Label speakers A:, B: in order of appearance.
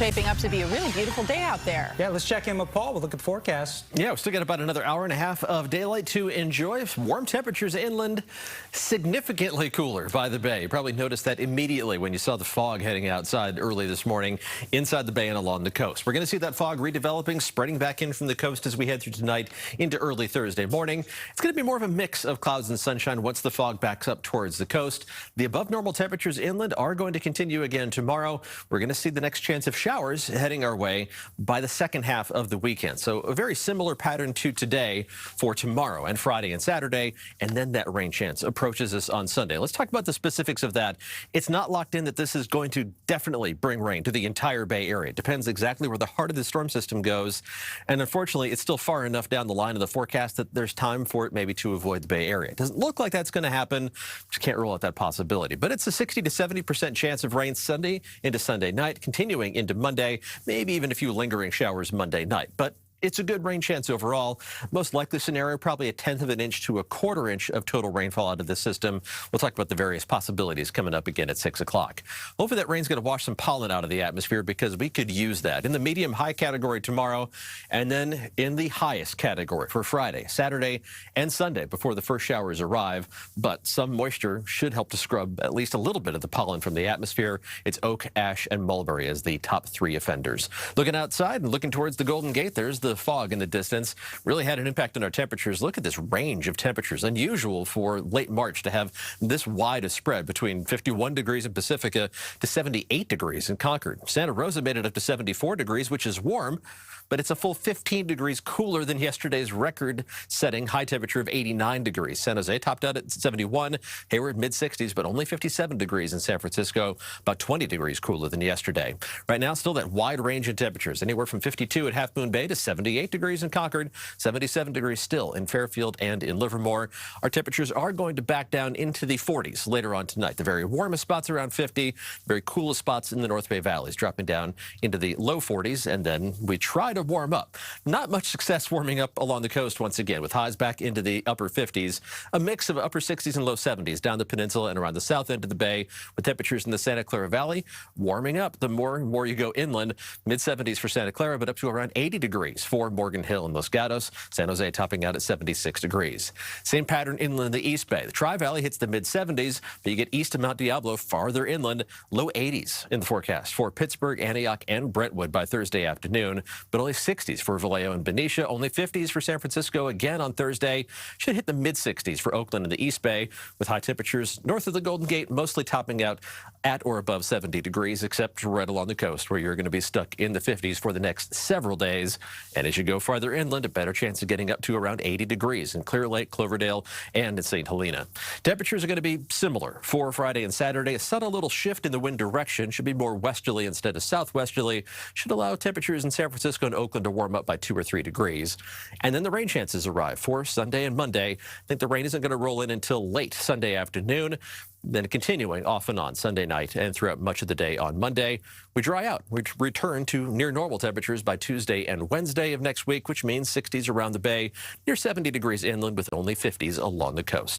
A: shaping up to be a really beautiful day out there.
B: Yeah, let's check in with Paul. We'll look at the forecast.
C: Yeah, we still got about another hour and a half of daylight to enjoy. Warm temperatures inland, significantly cooler by the bay. You probably noticed that immediately when you saw the fog heading outside early this morning inside the bay and along the coast. We're going to see that fog redeveloping, spreading back in from the coast as we head through tonight into early Thursday morning. It's going to be more of a mix of clouds and sunshine once the fog backs up towards the coast. The above normal temperatures inland are going to continue again tomorrow. We're going to see the next chance of showers heading our way by the second half of the weekend. So a very similar pattern to today for tomorrow and Friday and Saturday, and then that rain chance approaches us on Sunday. Let's talk about the specifics of that. It's not locked in that this is going to definitely bring rain to the entire Bay Area. It depends exactly where the heart of the storm system goes, and unfortunately it's still far enough down the line of the forecast that there's time for it maybe to avoid the Bay Area. It doesn't look like that's going to happen. Just can't rule out that possibility. But it's a 60 to 70% chance of rain Sunday into Sunday night, continuing into Monday, maybe even a few lingering showers Monday night. But it's a good rain chance overall. Most likely scenario, probably a 1/10 of an inch to a 1/4 inch of total rainfall out of this system. We'll talk about the various possibilities coming up again at 6 o'clock. Hopefully that rain's going to wash some pollen out of the atmosphere because we could use that in the medium high category tomorrow, and then in the highest category for Friday, Saturday, and Sunday before the first showers arrive. But some moisture should help to scrub at least a little bit of the pollen from the atmosphere. It's oak, ash, and mulberry as the top 3 offenders. Looking outside and looking towards the Golden Gate, there's the fog in the distance. Really had an impact on our temperatures. Look at this range of temperatures. Unusual for late March to have this wide a spread between 51 degrees in Pacifica to 78 degrees in Concord. Santa Rosa made it up to 74 degrees, which is warm, but it's a full 15 degrees cooler than yesterday's record-setting high temperature of 89 degrees. San Jose topped out at 71. Hayward mid-60s, but only 57 degrees in San Francisco, about 20 degrees cooler than yesterday. Right now, still that wide range in temperatures, anywhere from 52 at Half Moon Bay to 78 degrees in Concord, 77 degrees still in Fairfield and in Livermore. Our temperatures are going to back down into the 40s later on tonight. The very warmest spots around 50, very coolest spots in the North Bay valleys, dropping down into the low 40s, and then we try to warm up. Not much success warming up along the coast once again, with highs back into the upper 50s, a mix of upper 60s and low 70s down the peninsula and around the south end of the bay, with temperatures in the Santa Clara Valley warming up the more and more you go inland. Mid-70s for Santa Clara, but up to around 80 degrees for Morgan Hill and Los Gatos. San Jose topping out at 76 degrees. Same pattern inland the East Bay. The Tri-Valley hits the mid-70s, but you get east of Mount Diablo farther inland, low 80s in the forecast for Pittsburgh, Antioch, and Brentwood by Thursday afternoon, but only 60s for Vallejo and Benicia, only 50s for San Francisco again on Thursday. Should hit the mid-60s for Oakland and the East Bay, with high temperatures north of the Golden Gate mostly topping out at or above 70 degrees, except right along the coast where you're going to be stuck in the 50s for the next several days. And as you go farther inland, a better chance of getting up to around 80 degrees in Clear Lake, Cloverdale, and in St. Helena. Temperatures are going to be similar for Friday and Saturday. A subtle little shift in the wind direction, should be more westerly instead of southwesterly, should allow temperatures in San Francisco and Oakland to warm up by 2 or 3 degrees. And then the rain chances arrive for Sunday and Monday. I think the rain isn't going to roll in until late Sunday afternoon, then continuing off and on Sunday night and throughout much of the day on Monday. We dry out. We return to near normal temperatures by Tuesday and Wednesday of next week, which means 60s around the bay, near 70 degrees inland with only 50s along the coast.